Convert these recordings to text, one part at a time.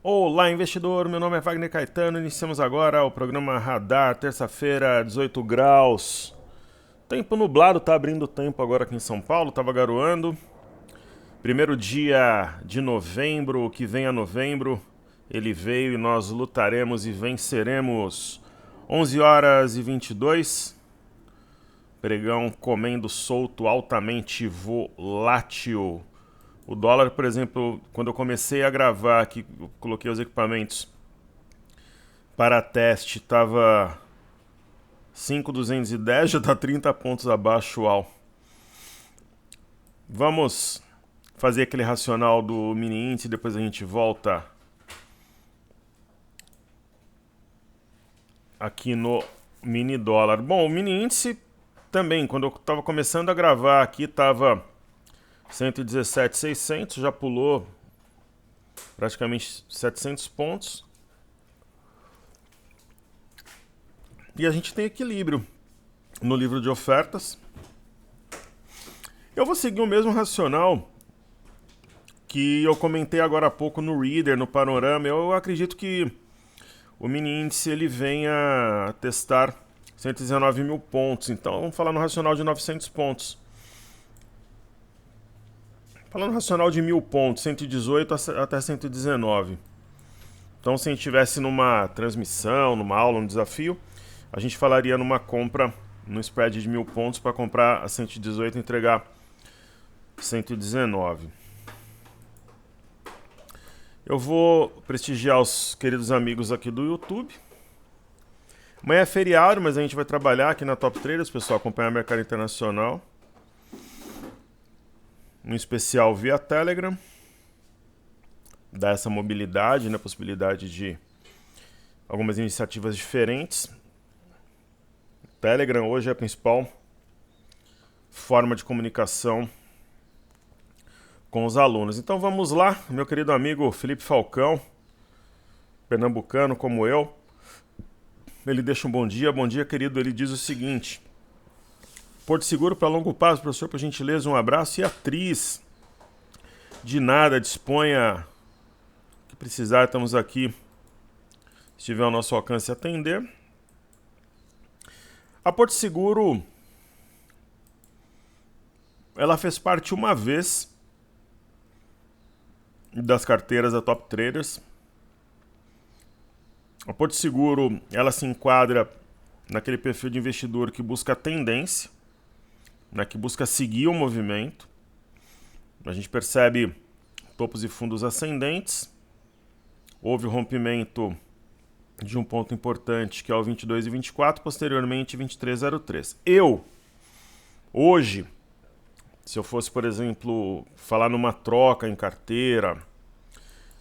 Olá, investidor. Meu nome é Wagner Caetano. Iniciamos agora o programa Radar, terça-feira, 18 graus. Tempo nublado, tá abrindo tempo agora aqui em São Paulo, tava garoando. Primeiro dia de novembro, que vem a novembro, ele veio e nós lutaremos e venceremos. 11 horas e 22. Pregão comendo solto, altamente volátil. O dólar, por exemplo, quando eu comecei a gravar aqui, eu coloquei os equipamentos para teste, estava 5.210, já está 30 pontos abaixo ao. Vamos fazer aquele racional do mini índice, depois a gente volta aqui no mini dólar. Bom, o mini índice também, quando eu estava começando a gravar aqui, estava 117.600, já pulou praticamente 700 pontos. E a gente tem equilíbrio no livro de ofertas. Eu vou seguir o mesmo racional que eu comentei agora há pouco no Reader, no Panorama. Eu acredito que o mini índice ele venha testar 119 mil pontos. Então vamos falar no racional de 900 pontos. Falando no racional de 1.000 pontos, 118 até 119. Então se a gente estivesse numa transmissão, numa aula, num desafio, a gente falaria numa compra, no spread de 1.000 pontos para comprar a 118 e entregar 119. Eu vou prestigiar os queridos amigos aqui do YouTube. Amanhã é feriado, mas a gente vai trabalhar aqui na Top Traders, pessoal, acompanhar o mercado internacional. Um especial via Telegram. Dá essa mobilidade, né, possibilidade de algumas iniciativas diferentes. Telegram hoje é a principal forma de comunicação com os alunos. Então vamos lá, meu querido amigo Felipe Falcão, pernambucano como eu. Ele deixa um bom dia querido, ele diz o seguinte: Porto Seguro para longo prazo, professor, por gentileza, um abraço. E atriz, de nada, disponha, que precisar, estamos aqui, se tiver ao nosso alcance, atender. A Porto Seguro, ela fez parte uma vez das carteiras da Top Traders. A Porto Seguro, ela se enquadra naquele perfil de investidor que busca tendência, né, que busca seguir o movimento. A gente percebe topos e fundos ascendentes. Houve o rompimento de um ponto importante, que é o 22 e 24, posteriormente 23,03. Hoje, se eu fosse, por exemplo, falar numa troca em carteira,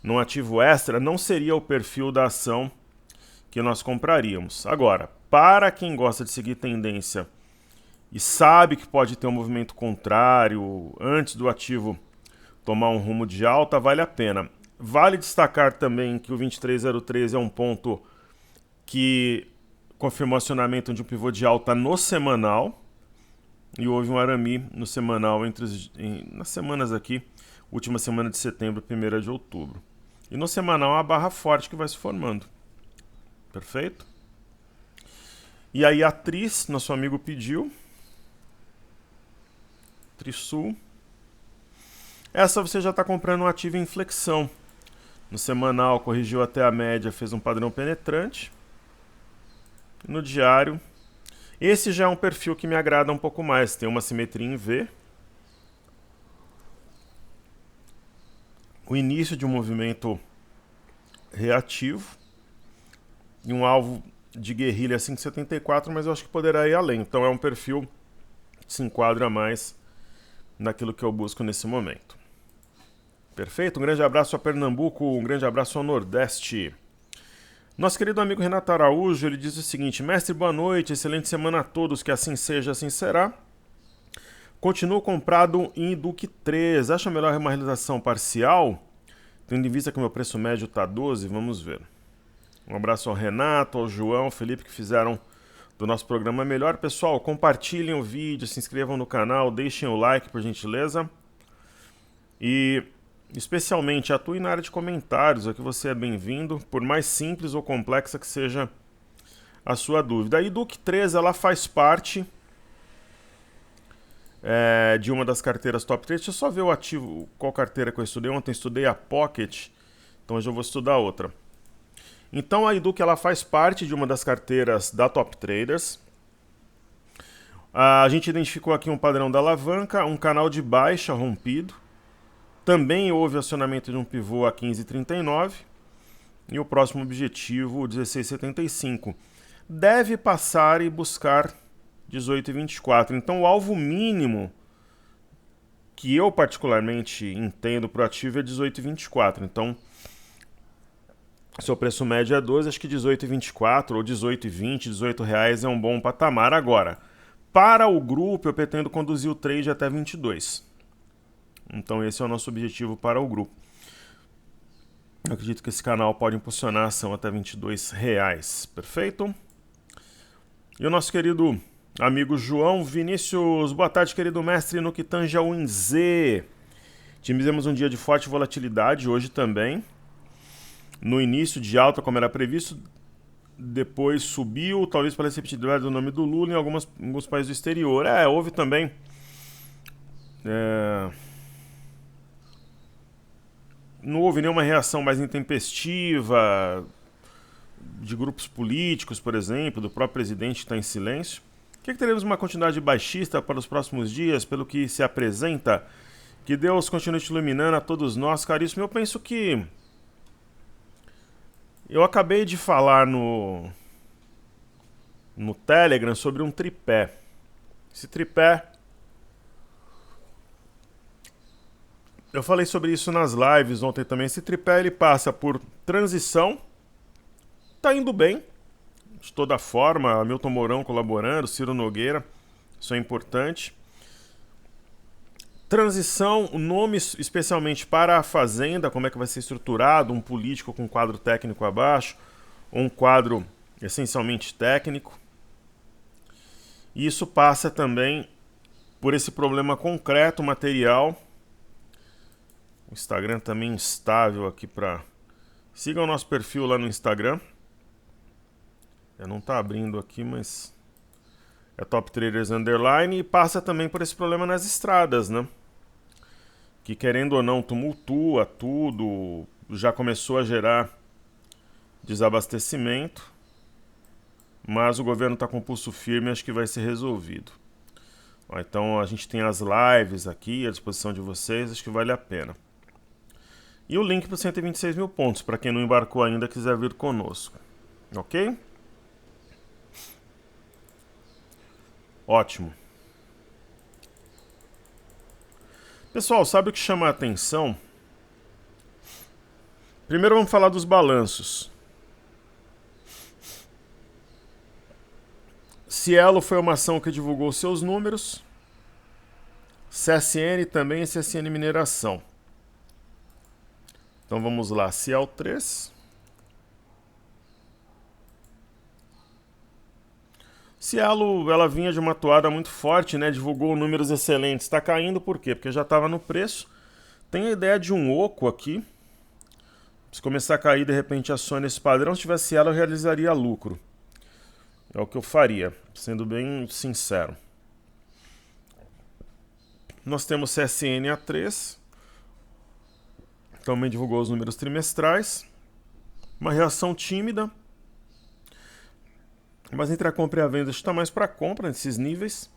num ativo extra, não seria o perfil da ação que nós compraríamos. Agora, para quem gosta de seguir tendência e sabe que pode ter um movimento contrário antes do ativo tomar um rumo de alta, vale a pena. Vale destacar também que o 23,03 é um ponto que confirmou acionamento de um pivô de alta no semanal, e houve um arame no semanal nas semanas aqui, última semana de setembro, primeira de outubro. E no semanal a barra forte que vai se formando. Perfeito? E aí a atriz, nosso amigo pediu, Trisul. Essa você já está comprando um ativo em flexão. No semanal corrigiu até a média, fez um padrão penetrante. No diário, esse já é um perfil que me agrada um pouco mais. Tem uma simetria em V. O início de um movimento reativo. E um alvo de guerrilha 5,74, mas eu acho que poderá ir além. Então é um perfil que se enquadra mais naquilo que eu busco nesse momento. Perfeito? Um grande abraço a Pernambuco, um grande abraço ao Nordeste. Nosso querido amigo Renato Araújo, ele diz o seguinte: mestre, boa noite, excelente semana a todos, que assim seja, assim será. Continuo comprado em Duque 3, acha melhor uma realização parcial? Tendo em vista que o meu preço médio está 12, vamos ver. Um abraço ao Renato, ao João, ao Felipe, que fizeram do nosso programa melhor. Pessoal, compartilhem o vídeo, se inscrevam no canal, deixem o like, por gentileza. E especialmente atue na área de comentários, aqui você é bem-vindo, por mais simples ou complexa que seja a sua dúvida. A Educ 3, ela faz parte de uma das carteiras top 3. Deixa eu só ver o ativo, qual carteira que eu estudei. Ontem eu estudei a Pocket, então hoje eu vou estudar outra. Então a Educ, ela faz parte de uma das carteiras da Top Traders. A gente identificou aqui um padrão da alavanca, um canal de baixa rompido. Também houve acionamento de um pivô a 15,39 e o próximo objetivo 16,75. Deve passar e buscar 18,24. Então o alvo mínimo que eu particularmente entendo para o ativo é 18,24. Então seu preço médio é 12, acho que 18,24 ou 18,20, R$18 é um bom patamar. Agora, para o grupo eu pretendo conduzir o trade até 22. Então esse é o nosso objetivo para o grupo. Eu acredito que esse canal pode impulsionar a ação até R$22. Perfeito? E o nosso querido amigo João Vinícius. Boa tarde, querido mestre, no que tange ao WinZ. Tivemos um dia de forte volatilidade, hoje também. No início de alta, como era previsto, depois subiu, talvez pela receptividade do nome do Lula em alguns países do exterior. Houve também não houve nenhuma reação mais intempestiva de grupos políticos, por exemplo, do próprio presidente que está em silêncio. O que teremos uma continuidade baixista para os próximos dias, pelo que se apresenta? Que Deus continue te iluminando a todos nós, caríssimo. Eu penso que eu acabei de falar no Telegram sobre um tripé. Esse tripé, eu falei sobre isso nas lives ontem também. Esse tripé, ele passa por transição, tá indo bem, de toda forma, Milton Mourão colaborando, Ciro Nogueira, isso é importante. Transição, nomes especialmente para a Fazenda, como é que vai ser estruturado, um político com quadro técnico abaixo, ou um quadro essencialmente técnico. E isso passa também por esse problema concreto, material. O Instagram também instável aqui para... Sigam o nosso perfil lá no Instagram. Não está abrindo aqui, mas é Top Traders Underline. E passa também por esse problema nas estradas, né? Que querendo ou não tumultua tudo, já começou a gerar desabastecimento, mas o governo está com pulso firme e acho que vai ser resolvido. Então a gente tem as lives aqui à disposição de vocês, acho que vale a pena. E o link para os 126 mil pontos, para quem não embarcou ainda quiser vir conosco. Ok? Ótimo. Pessoal, sabe o que chama a atenção? Primeiro vamos falar dos balanços. Cielo foi uma ação que divulgou seus números. CSN também e CSN Mineração. Então vamos lá, Ciel 3. Cielo, ela vinha de uma toada muito forte, né? Divulgou números excelentes. Está caindo por quê? Porque já estava no preço. Tem a ideia de um oco aqui. Se começar a cair, de repente aciona esse padrão. Se tivesse Cielo, eu realizaria lucro. É o que eu faria, sendo bem sincero. Nós temos CSN A3. Também divulgou os números trimestrais. Uma reação tímida. Mas entre a compra e a venda está mais para compra nesses níveis.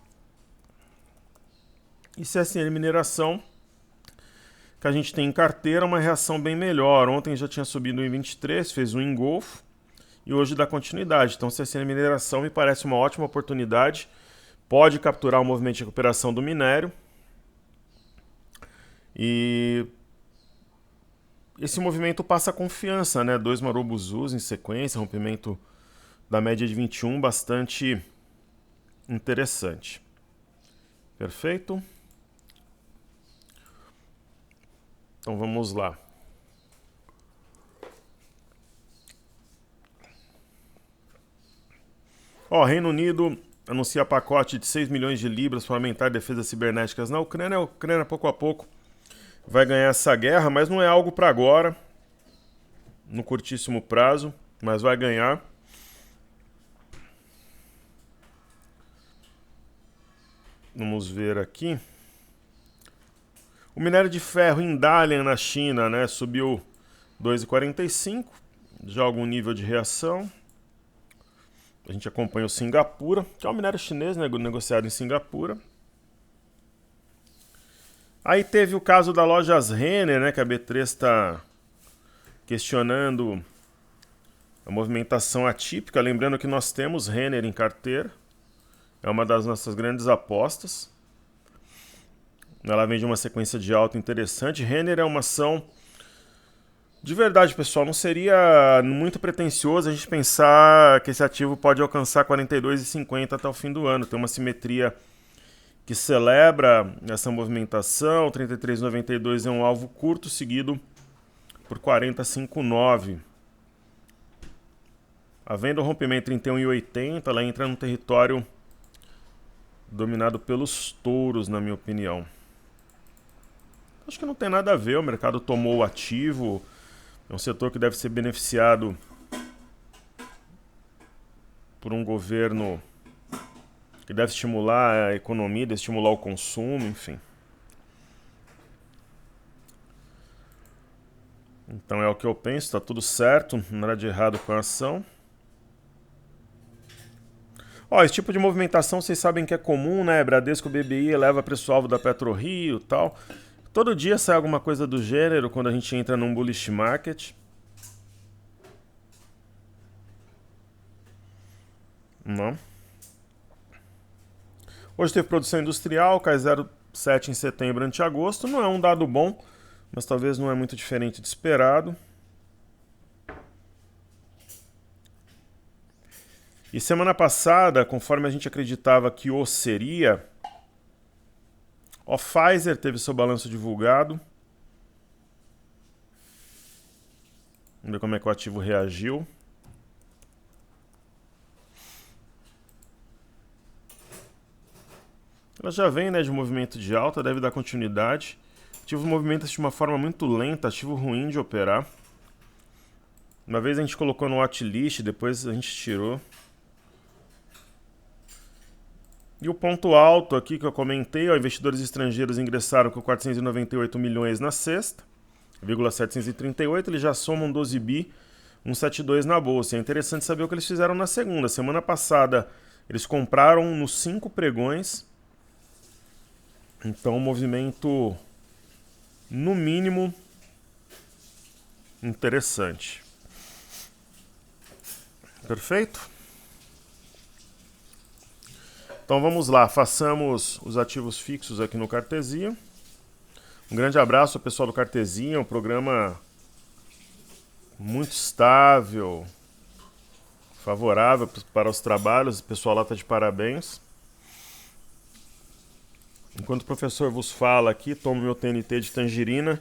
E CSN Mineração, que a gente tem em carteira, uma reação bem melhor. Ontem já tinha subido em 23, fez um engolfo e hoje dá continuidade. Então CSN Mineração me parece uma ótima oportunidade. Pode capturar o movimento de recuperação do minério. E esse movimento passa confiança, né? 2 Marobuzus em sequência, rompimento da média de 21, bastante interessante. Perfeito? Então vamos lá. Reino Unido anuncia pacote de 6 milhões de libras para aumentar defesas cibernéticas na Ucrânia. A Ucrânia, pouco a pouco, vai ganhar essa guerra, mas não é algo para agora, no curtíssimo prazo, mas vai ganhar. Vamos ver aqui. O minério de ferro em Dalian, na China, né, subiu 2,45, já algum nível de reação. A gente acompanha o Singapura, que é um minério chinês, né, negociado em Singapura. Aí teve o caso da Lojas Renner, né, que a B3 está questionando a movimentação atípica. Lembrando que nós temos Renner em carteira, é uma das nossas grandes apostas. Ela vem de uma sequência de alta interessante. Renner é uma ação... De verdade, pessoal, não seria muito pretensioso a gente pensar que esse ativo pode alcançar 42,50 até o fim do ano. Tem uma simetria que celebra essa movimentação. 33,92 é um alvo curto, seguido por 40,59. Havendo o rompimento 31,80, ela entra num território dominado pelos touros, na minha opinião. Acho que não tem nada a ver, o mercado tomou o ativo, é um setor que deve ser beneficiado por um governo que deve estimular a economia, deve estimular o consumo, enfim. Então é o que eu penso, está tudo certo, nada de errado com a ação. Esse tipo de movimentação vocês sabem que é comum, né? Bradesco BBI eleva preço-alvo da PetroRio e tal. Todo dia sai alguma coisa do gênero quando a gente entra num bullish market. Não. Hoje teve produção industrial, cai 0,7 em setembro ante agosto. Não é um dado bom, mas talvez não é muito diferente de esperado. E semana passada, conforme a gente acreditava que o seria, a Pfizer teve seu balanço divulgado. Vamos ver como é que o ativo reagiu. Ela já vem, né, de movimento de alta, deve dar continuidade. O ativo movimenta de uma forma muito lenta, ativo ruim de operar. Uma vez a gente colocou no watchlist, depois a gente tirou. E o ponto alto aqui que eu comentei, investidores estrangeiros ingressaram com 498 milhões na sexta, 738, eles já somam 12 bi, 172 na bolsa. É interessante saber o que eles fizeram na segunda. Semana passada eles compraram nos 5 pregões, então um movimento no mínimo interessante. Perfeito? Então vamos lá, façamos os ativos fixos aqui no Cartesia. Um grande abraço ao pessoal do Cartesia, um programa muito estável, favorável para os trabalhos, o pessoal lá está de parabéns. Enquanto o professor vos fala aqui, tomo meu TNT de tangerina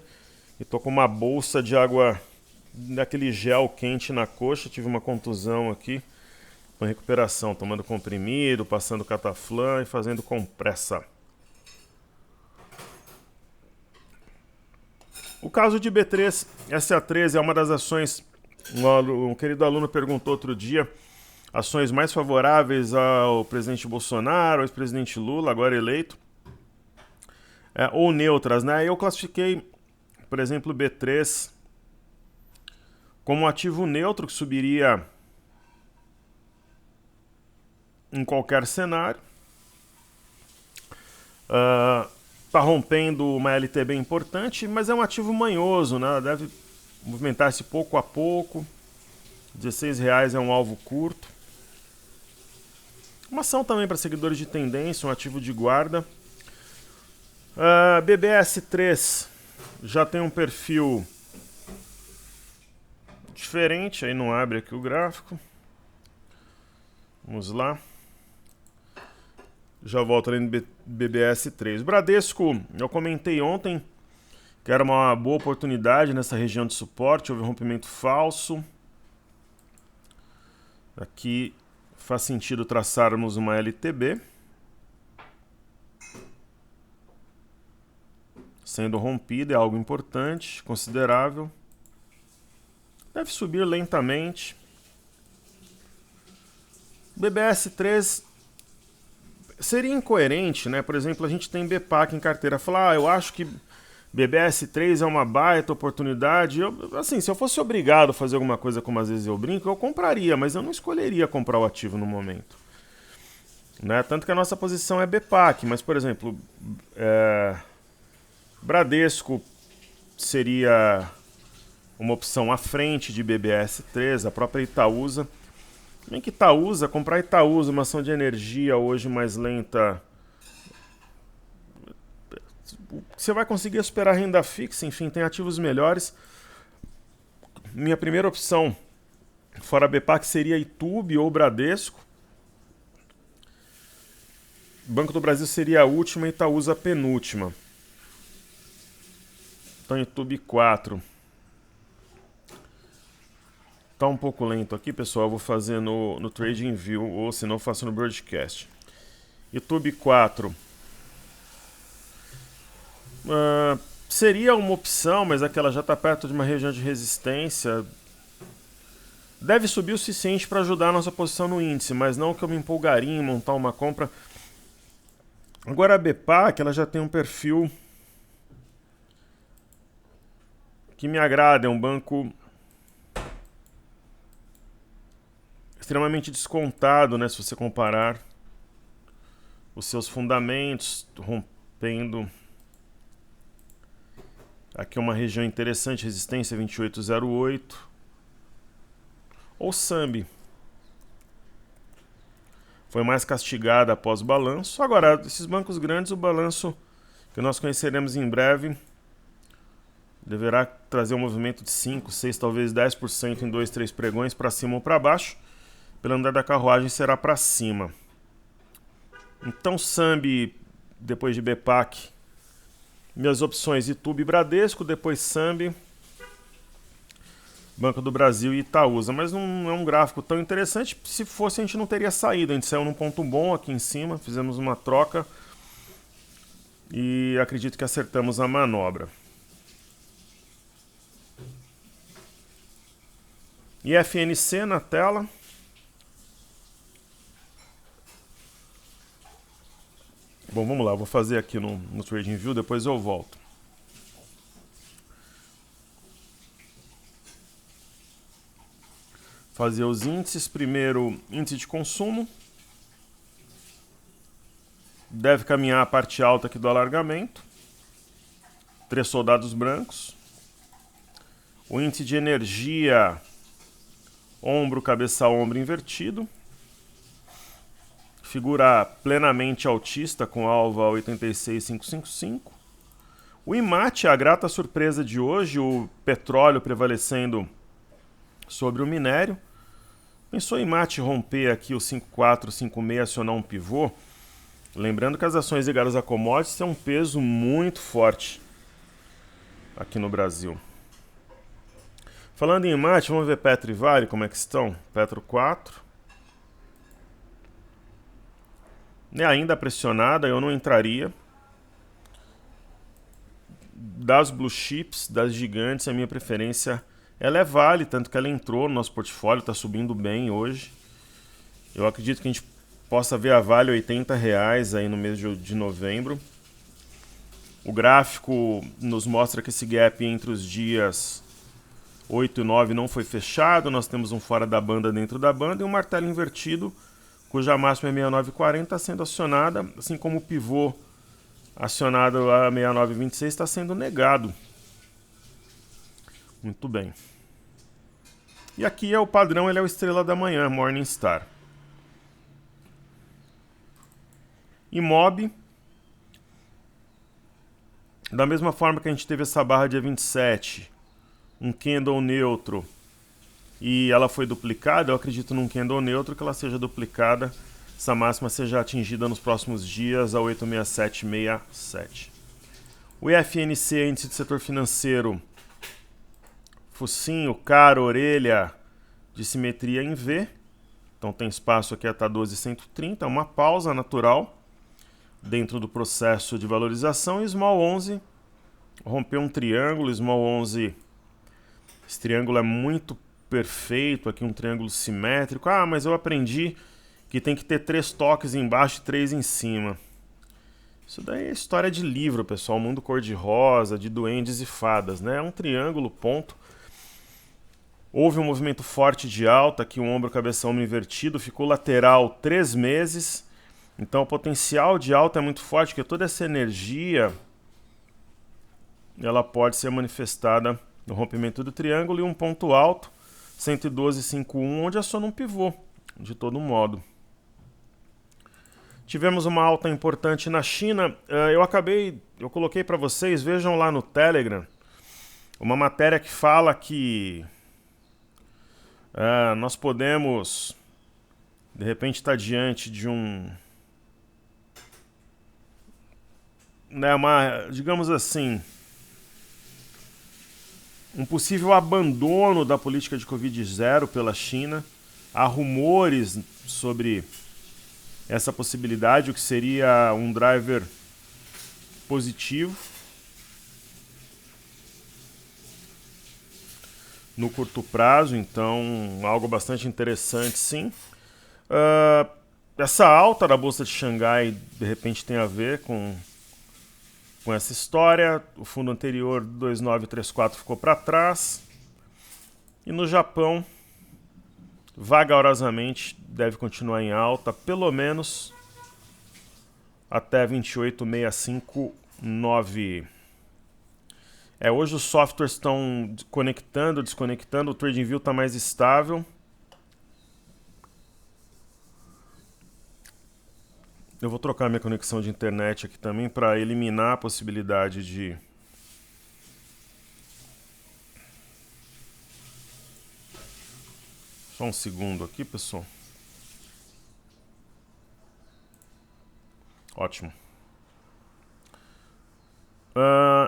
e tô com uma bolsa de água, daquele gel quente na coxa, tive uma contusão aqui. Com recuperação, tomando comprimido, passando cataflã e fazendo compressa. O caso de B3, SA13 é uma das ações, um querido aluno perguntou outro dia, ações mais favoráveis ao presidente Bolsonaro, ao ex-presidente Lula, agora eleito, ou neutras, né? Eu classifiquei, por exemplo, B3 como um ativo neutro que subiria em qualquer cenário. Está rompendo uma LTB importante, mas é um ativo manhoso, né? Deve movimentar-se pouco a pouco. R$16 é um alvo curto. Uma ação também para seguidores de tendência, um ativo de guarda. BBS3 já tem um perfil diferente, aí não abre aqui o gráfico. Vamos lá. Já volto ali no BBS3. Bradesco, eu comentei ontem que era uma boa oportunidade nessa região de suporte. Houve um rompimento falso. Aqui faz sentido traçarmos uma LTB. sendo rompida, é algo importante, considerável. Deve subir lentamente. BBS3 seria incoerente, né? Por exemplo, a gente tem BPAC em carteira. Falar, eu acho que BBS3 é uma baita oportunidade. Assim, se eu fosse obrigado a fazer alguma coisa, como às vezes eu brinco, eu compraria, mas eu não escolheria comprar o ativo no momento. Né? Tanto que a nossa posição é BPAC, mas, por exemplo, Bradesco seria uma opção à frente de BBS3, a própria Itaúsa. Bem que Itaúsa, comprar Itaúsa, uma ação de energia hoje mais lenta, você vai conseguir esperar renda fixa, enfim, tem ativos melhores. Minha primeira opção, fora BPAC, seria Itube ou Bradesco. Banco do Brasil seria a última e Itaúsa a penúltima. Então, Itube 4. Tá um pouco lento aqui, pessoal. Eu vou fazer no TradingView, ou se não, faço no Broadcast. Itube 4. Seria uma opção, mas aquela já está perto de uma região de resistência. Deve subir o suficiente para ajudar a nossa posição no índice, mas não que eu me empolgaria em montar uma compra. Agora a BPAC, ela já tem um perfil que me agrada, é um banco extremamente descontado, né, se você comparar os seus fundamentos, rompendo aqui uma região interessante, resistência 28,08, ou Sambi. Foi mais castigada após o balanço. Agora, esses bancos grandes, o balanço que nós conheceremos em breve deverá trazer um movimento de 5, 6, talvez 10% em 2, 3 pregões para cima ou para baixo. Pelo andar da carruagem será para cima. Então, Sambi, depois de BPAC, minhas opções Itube e Bradesco, depois Sambi, Banco do Brasil e Itaúsa, mas não é um gráfico tão interessante. Se fosse, a gente não teria saído. A gente saiu num ponto bom aqui em cima, fizemos uma troca e acredito que acertamos a manobra. E FNC na tela. Bom, vamos lá, vou fazer aqui no TradingView, depois eu volto. Fazer os índices. Primeiro, índice de consumo. Deve caminhar a parte alta aqui do alargamento. 3 soldados brancos. O índice de energia, ombro, cabeça, ombro invertido. Figura plenamente altista com alvo a 86,555. O IMAT, a grata surpresa de hoje, o petróleo prevalecendo sobre o minério. Pensou em IMAT romper aqui o 5456, acionar um pivô? Lembrando que as ações ligadas a commodities têm um peso muito forte aqui no Brasil. Falando em IMAT, vamos ver Petro e Vale, como é que estão? Petro 4. Ainda pressionada, eu não entraria. Das blue chips, das gigantes, a minha preferência ela é Vale, tanto que ela entrou no nosso portfólio, está subindo bem hoje. Eu acredito que a gente possa ver a Vale R$80 aí no mês de novembro. O gráfico nos mostra que esse gap entre os dias 8 e 9 não foi fechado. Nós temos um fora da banda dentro da banda e um martelo invertido, cuja máxima é 69,40, sendo acionada, assim como o pivô acionado a 69,26 está sendo negado. Muito bem. E aqui é o padrão, ele é o estrela da manhã, Morningstar. Imob, da mesma forma que a gente teve essa barra dia 27, um candle neutro, e ela foi duplicada, eu acredito num candle neutro que ela seja duplicada, essa máxima seja atingida nos próximos dias a 867,67. O IFNC, índice de setor financeiro, focinho, cara, orelha, de simetria em V. Então tem espaço aqui até 12,130, uma pausa natural dentro do processo de valorização. E Small 11, rompeu um triângulo, small 11. Esse triângulo é muito perfeito, aqui um triângulo simétrico. Ah, mas eu aprendi que tem que ter 3 toques embaixo e 3 em cima. Isso daí é história de livro, pessoal. Mundo cor-de-rosa, de duendes e fadas, né? É um triângulo, ponto. Houve um movimento forte de alta, aqui o ombro, cabeça, ombro invertido. Ficou lateral 3 meses. Então o potencial de alta é muito forte, porque toda essa energia ela pode ser manifestada no rompimento do triângulo e um ponto alto, 112,51, onde aciona um pivô, de todo modo. Tivemos uma alta importante na China. Eu coloquei para vocês, vejam lá no Telegram, uma matéria que fala que nós podemos, de repente, estar diante de digamos assim, um possível abandono da política de Covid-0 pela China. Há rumores sobre essa possibilidade, o que seria um driver positivo no curto prazo, então algo bastante interessante, sim. Essa alta da Bolsa de Xangai de repente tem a ver com essa história. O fundo anterior 2934 ficou para trás. E no Japão, vagarosamente, deve continuar em alta, pelo menos até 28,659. Hoje os softwares estão conectando, desconectando, o TradingView está mais estável. Eu vou trocar minha conexão de internet aqui também para eliminar a possibilidade de só um segundo aqui, pessoal. Ótimo.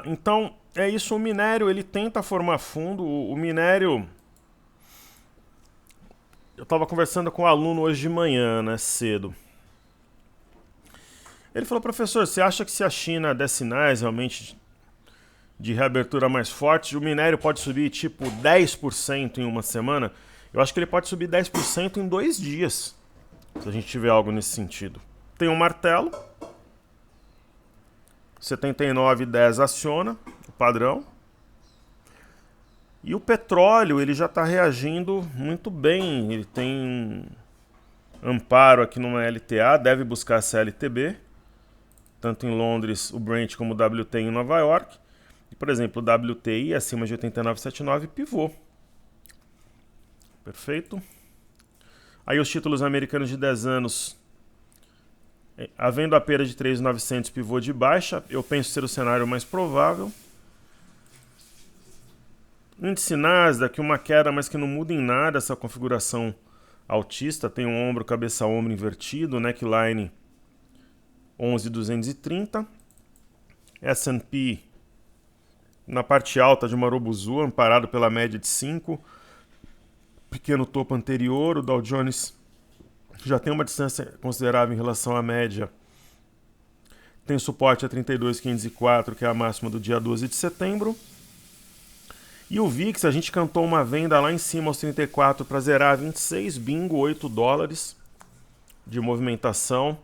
Então, é isso. O minério, ele tenta formar fundo. O minério... Eu estava conversando com um aluno hoje de manhã, né, cedo. Ele falou, professor, você acha que se a China der sinais realmente de reabertura mais forte, o minério pode subir tipo 10% em uma semana? Eu acho que ele pode subir 10% em 2 dias, se a gente tiver algo nesse sentido. Tem um martelo, 79,10 aciona, o padrão. E o petróleo, ele já está reagindo muito bem, ele tem amparo aqui numa LTA, deve buscar essa LTB. Tanto em Londres, o Brent, como o WTI em Nova York. E, por exemplo, o WTI acima de 89,79 pivô. Perfeito. Aí os títulos americanos de 10 anos, havendo a perda de 3.900, pivô de baixa, eu penso ser o cenário mais provável. Índice Nasdaq, uma queda, mas que não muda em nada essa configuração altista. Tem um ombro, cabeça, ombro invertido, neckline 11.230. S&P na parte alta de uma Marubozu, amparado pela média de 5. Pequeno topo anterior. O Dow Jones já tem uma distância considerável em relação à média. Tem suporte a 32.504, que é a máxima do dia 12 de setembro. E o VIX, a gente cantou uma venda lá em cima aos 34 para zerar a 26, bingo, 8 dólares de movimentação.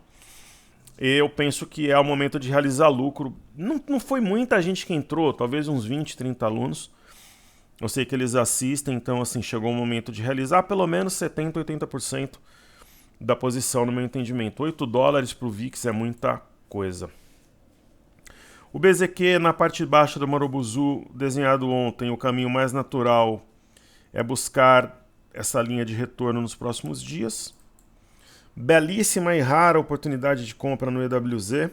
Eu penso que é o momento de realizar lucro. Não foi muita gente que entrou, talvez uns 20, 30 alunos. Eu sei que eles assistem, então assim, chegou o momento de realizar pelo menos 70%, 80% da posição, no meu entendimento. 8 dólares para o VIX é muita coisa. O BZQ na parte baixa do Marubozu, desenhado ontem, o caminho mais natural é buscar essa linha de retorno nos próximos dias. Belíssima e rara oportunidade de compra no EWZ.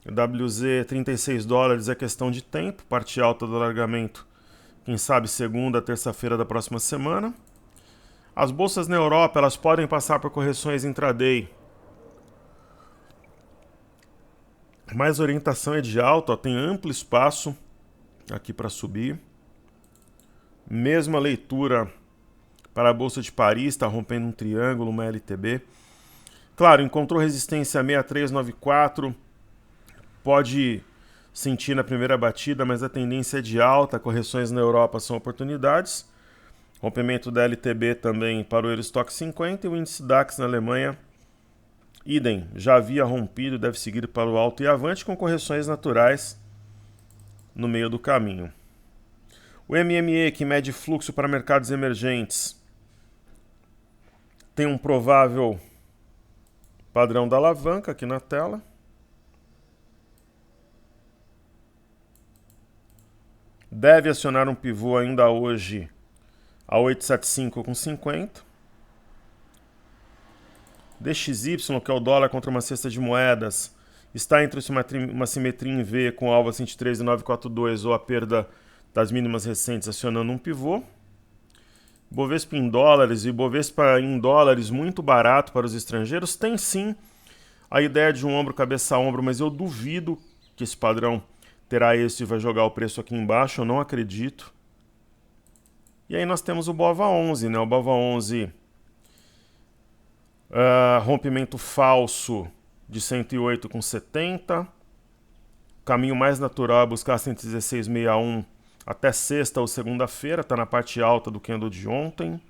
EWZ 36 dólares é questão de tempo, parte alta do alargamento, quem sabe segunda, terça-feira da próxima semana. As bolsas na Europa, elas podem passar por correções intraday, mas a orientação é de alta, tem amplo espaço aqui para subir. Mesma leitura para a Bolsa de Paris, está rompendo um triângulo, uma LTB. Claro, encontrou resistência 6394, pode sentir na primeira batida, mas a tendência é de alta, correções na Europa são oportunidades. Rompimento da LTB também para o Eurostoxx 50 e o índice DAX na Alemanha, idem, já havia rompido, deve seguir para o alto e avante com correções naturais no meio do caminho. O MME, que mede fluxo para mercados emergentes, tem um provável padrão da alavanca aqui na tela. Deve acionar um pivô ainda hoje a 875,50. DXY, que é o dólar contra uma cesta de moedas, está entre uma simetria em V com alvo a 103,942 ou a perda das mínimas recentes acionando um pivô. Bovespa em dólares e Bovespa em dólares muito barato para os estrangeiros. Tem sim a ideia de um ombro, cabeça a ombro, mas eu duvido que esse padrão terá esse e vai jogar o preço aqui embaixo, eu não acredito. E aí nós temos o BOVA11, né? O BOVA11, rompimento falso de 108,70. O caminho mais natural é buscar 116,61 até sexta ou segunda-feira, está na parte alta do candle de ontem.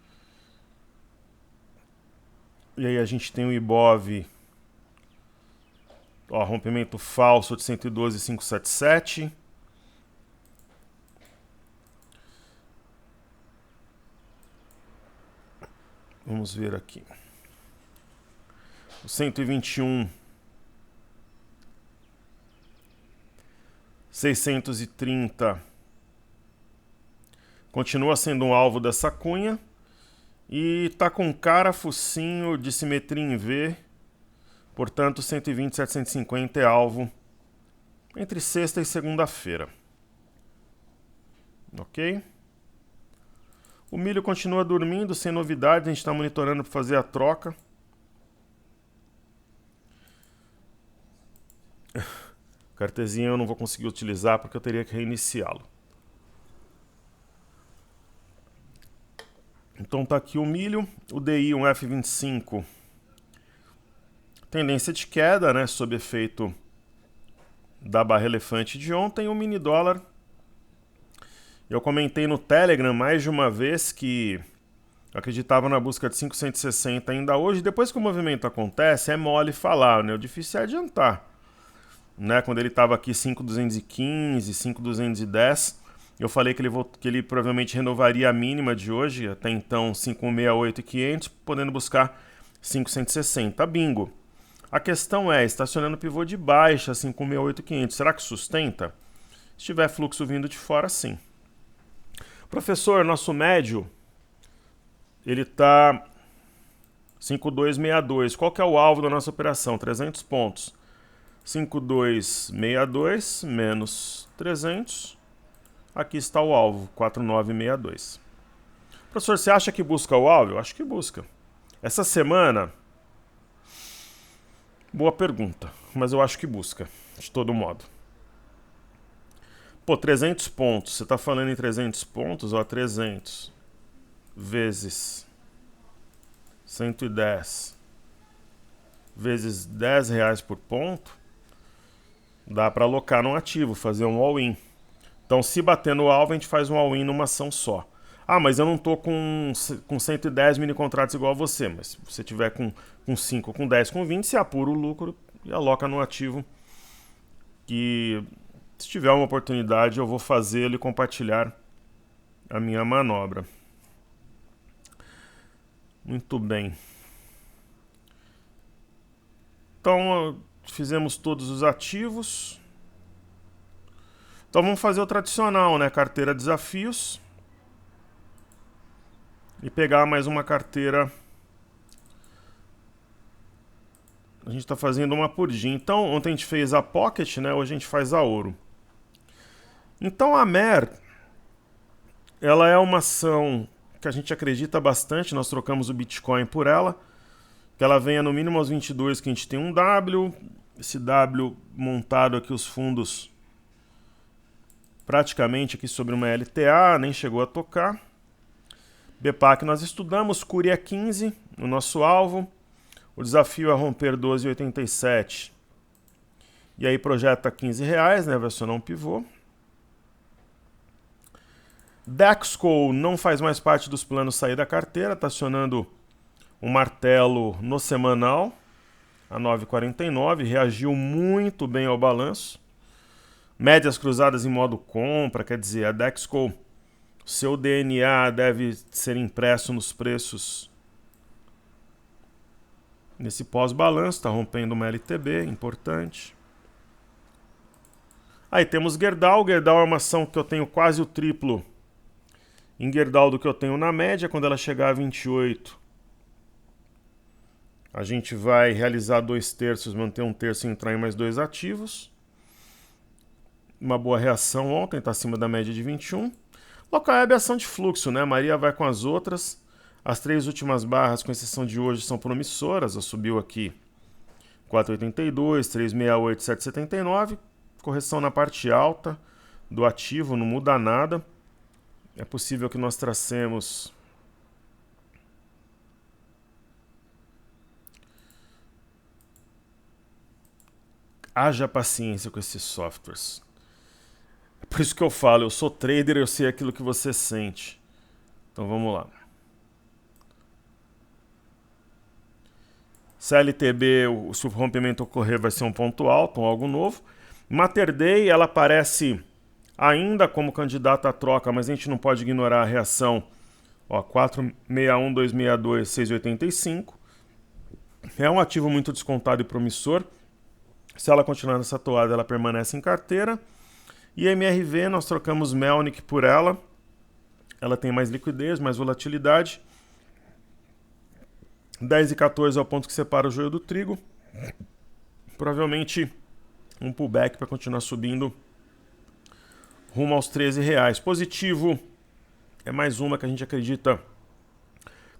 E aí a gente tem o IBOV, rompimento falso de 112,577. Vamos ver aqui. O 121, 630 continua sendo um alvo dessa cunha e está com cara focinho de simetria em V, portanto 120,750 é alvo entre sexta e segunda-feira. Ok? O milho continua dormindo, sem novidades, a gente está monitorando para fazer a troca. Cartezinha eu não vou conseguir utilizar porque eu teria que reiniciá-lo. Então tá aqui o milho, o DI, um F25, tendência de queda, né, sob efeito da barra elefante de ontem. O mini dólar, eu comentei no Telegram mais de uma vez que eu acreditava na busca de 560 ainda hoje. Depois que o movimento acontece, é mole falar, né? O difícil é adiantar. Né? Quando ele estava aqui 5.215, 5.210, eu falei que ele provavelmente renovaria a mínima de hoje, até então 5.168.500, podendo buscar 5.160. Bingo! A questão é, estacionando o pivô de baixa, 5.168.500, será que sustenta? Se tiver fluxo vindo de fora, sim. Professor, nosso médio, ele está 5.262. Qual que é o alvo da nossa operação? 300 pontos. 5.262 menos 300. Aqui está o alvo, 4.962. Professor, você acha que busca o alvo? Eu acho que busca. Essa semana, boa pergunta, mas eu acho que busca, de todo modo. Pô, 300 pontos, você está falando em 300 pontos, 300 vezes 110 vezes R$10 por ponto, dá para alocar num ativo, fazer um all-in. Então, se bater no alvo, a gente faz um all-in numa ação só. Ah, mas eu não tô com 110 mini contratos igual a você, mas se você tiver com 5, com 10, com 20, você apura o lucro e aloca no ativo que, se tiver uma oportunidade, eu vou fazê-lo e compartilhar a minha manobra. Muito bem. Então, fizemos todos os ativos. Então, vamos fazer o tradicional, né? Carteira desafios. E pegar mais uma carteira. A gente está fazendo uma por dia. Então, ontem a gente fez a Pocket, né? Hoje a gente faz a Ouro. Então, a MER, ela é uma ação que a gente acredita bastante. Nós trocamos o Bitcoin por ela. Que ela venha no mínimo aos 22, que a gente tem um W. Esse W montado aqui, os fundos praticamente aqui sobre uma LTA, nem chegou a tocar. BPAC nós estudamos, Curia 15, o nosso alvo. O desafio é romper 12,87 E aí projeta R$15, né? Vai acionar um pivô. Dexco não faz mais parte dos planos sair da carteira, está acionando um martelo no semanal, a 9,49, reagiu muito bem ao balanço. Médias cruzadas em modo compra, quer dizer, a Dexco, seu DNA deve ser impresso nos preços nesse pós-balanço, está rompendo uma LTB, importante. Aí temos Gerdau. Gerdau é uma ação que eu tenho quase o triplo em Gerdau do que eu tenho na média. Quando ela chegar a 28, a gente vai realizar 2/3, manter 1/3 e entrar em mais 2 ativos. Uma boa reação ontem, está acima da média de 21. Localweb é ação de fluxo, né? A Maria vai com as outras. As 3 últimas barras, com exceção de hoje, são promissoras. Ela subiu aqui 4,82, 3,68, 7,79. Correção na parte alta do ativo, não muda nada. É possível que nós tracemos haja paciência com esses softwares. É por isso que eu falo, eu sou trader, eu sei aquilo que você sente. Então vamos lá. CLTB, se o rompimento ocorrer, vai ser um ponto alto, algo novo. Mater Dei, ela aparece ainda como candidata à troca, mas a gente não pode ignorar a reação. Ó, 461, 262, 685. É um ativo muito descontado e promissor. Se ela continuar nessa toada, ela permanece em carteira. E a MRV, nós trocamos Melnick por ela. Ela tem mais liquidez, mais volatilidade. 10 e 14 é o ponto que separa o joio do trigo. Provavelmente um pullback para continuar subindo rumo aos R$13. Positivo é mais uma que a gente acredita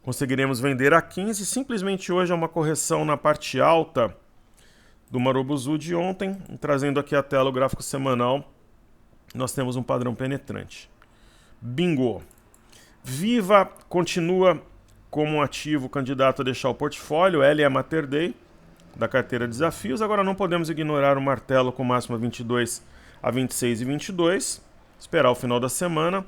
conseguiremos vender a 15. Simplesmente hoje é uma correção na parte alta do Marubozu de ontem. Trazendo aqui a tela o gráfico semanal, nós temos um padrão penetrante. Bingo! Viva continua como um ativo candidato a deixar o portfólio. Ela é a Mater Dei da carteira Desafios. Agora não podemos ignorar o martelo com máxima 22 a 26 e 22. Esperar o final da semana.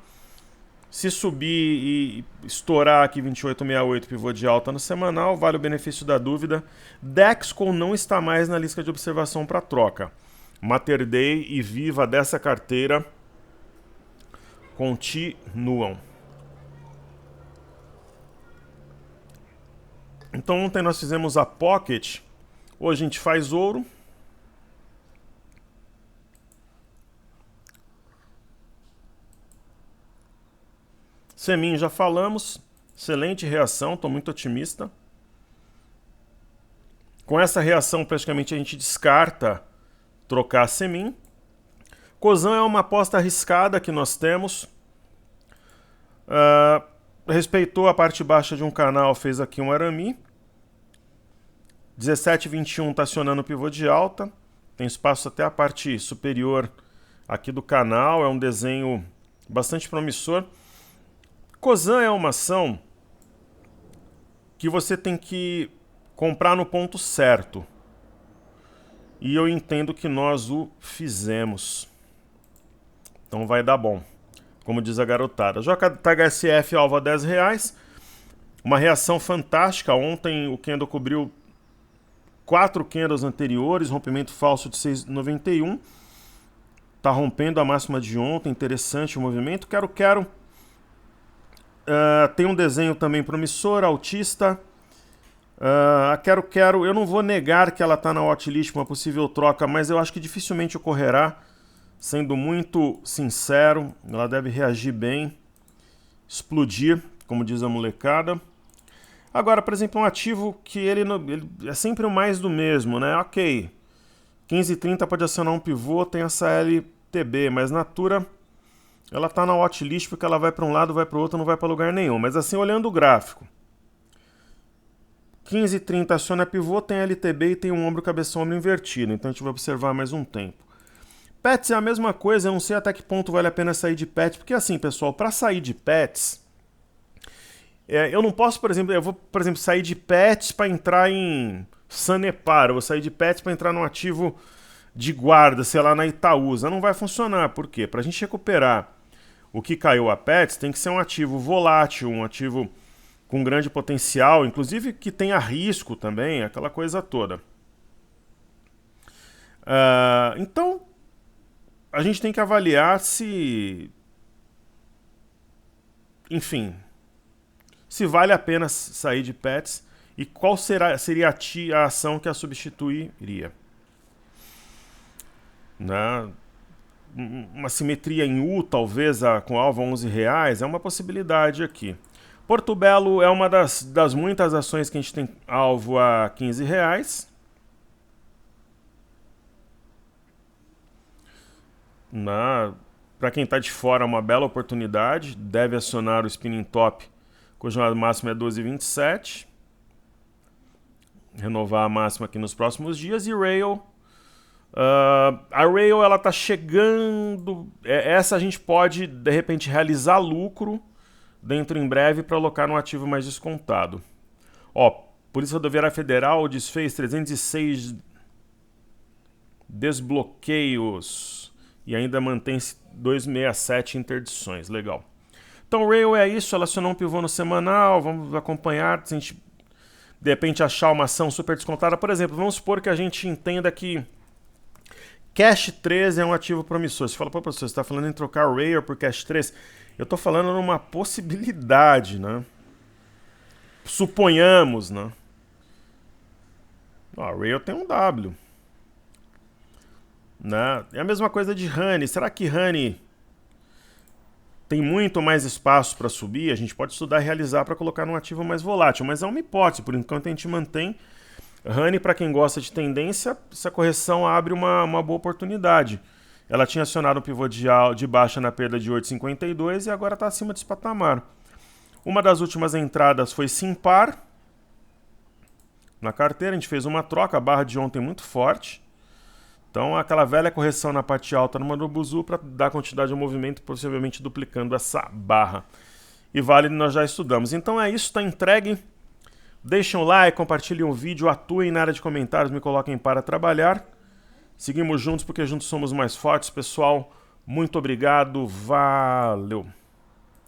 Se subir e estourar aqui 28,68, pivô de alta no semanal, vale o benefício da dúvida. Dexco não está mais na lista de observação para troca. Mater Dei e Viva dessa carteira continuam. Então ontem nós fizemos a Pocket, hoje a gente faz ouro. Semin já falamos, excelente reação, estou muito otimista. Com essa reação praticamente a gente descarta trocar a Semin. Cosan é uma aposta arriscada que nós temos. Respeitou a parte baixa de um canal, fez aqui um arame. 17,21 está acionando o pivô de alta. Tem espaço até a parte superior aqui do canal. É um desenho bastante promissor. Cosan é uma ação que você tem que comprar no ponto certo. E eu entendo que nós o fizemos. Então vai dar bom. Como diz a garotada. JHSF alvo a R$10. Uma reação fantástica. Ontem o candle cobriu 4 candles anteriores. Rompimento falso de 6,91. Está rompendo a máxima de ontem. Interessante o movimento. Quero. Tem um desenho também promissor. Autista. Quero. Eu não vou negar que ela está na watchlist, uma possível troca. Mas eu acho que dificilmente ocorrerá. Sendo muito sincero, ela deve reagir bem, explodir, como diz a molecada. Agora, por exemplo, um ativo que ele é sempre o mais do mesmo, né? Ok, 15,30 pode acionar um pivô, tem essa LTB, mas Natura, ela está na watchlist porque ela vai para um lado, vai para o outro, não vai para lugar nenhum. Mas assim, olhando o gráfico, 15,30 aciona pivô, tem LTB e tem um ombro, cabeça, ombro invertido. Então a gente vai observar mais um tempo. Pets é a mesma coisa, eu não sei até que ponto vale a pena sair de Pets, porque assim, pessoal, para sair de Pets, eu não posso, por exemplo, sair de Pets para entrar em Sanepar, eu vou sair de Pets para entrar num ativo de guarda, sei lá, na Itaúsa. Não vai funcionar. Por quê? Para a gente recuperar o que caiu a Pets, tem que ser um ativo volátil, um ativo com grande potencial, inclusive que tenha risco também, aquela coisa toda. Então, a gente tem que avaliar se, enfim, se vale a pena sair de Pets e qual seria a ação que a substituiria. Né? Uma simetria em U, talvez, com alvo a R$11, é uma possibilidade aqui. Porto Belo é uma das muitas ações que a gente tem alvo a R$15. Para quem está de fora, é uma bela oportunidade. Deve acionar o Spinning Top, cujo máximo é 12,27. Renovar a máxima aqui nos próximos dias. E Rail. A Rail, ela está chegando. Essa a gente pode, de repente, realizar lucro dentro em breve para alocar no ativo mais descontado. Polícia Rodoviária Federal desfez 306 desbloqueios e ainda mantém-se 267 interdições. Legal. Então, Rail é isso. Ela acionou um pivô no semanal. Vamos acompanhar. Se a gente, de repente, achar uma ação super descontada, por exemplo, vamos supor que a gente entenda que Cash 3 é um ativo promissor. Você fala, professor, você está falando em trocar Rail por Cash 3? Eu estou falando numa possibilidade, né? Suponhamos, né? A Rail tem um W. Né? É a mesma coisa de Honey. Será que Honey tem muito mais espaço para subir? A gente pode estudar e realizar para colocar num ativo mais volátil, mas é uma hipótese. Por enquanto a gente mantém Honey. Para quem gosta de tendência, essa correção abre uma boa oportunidade. Ela tinha acionado um pivô de baixa na perda de 8,52 e agora está acima desse patamar. Uma das últimas entradas foi Simpar. Na carteira a gente fez uma troca, a barra de ontem muito forte. Então aquela velha correção na parte alta no Marubuzu para dar continuidade ao movimento, possivelmente duplicando essa barra. E Vale nós já estudamos. Então é isso, está entregue. Deixem um like, compartilhem o vídeo, atuem na área de comentários, me coloquem para trabalhar. Seguimos juntos porque juntos somos mais fortes, pessoal. Muito obrigado, valeu!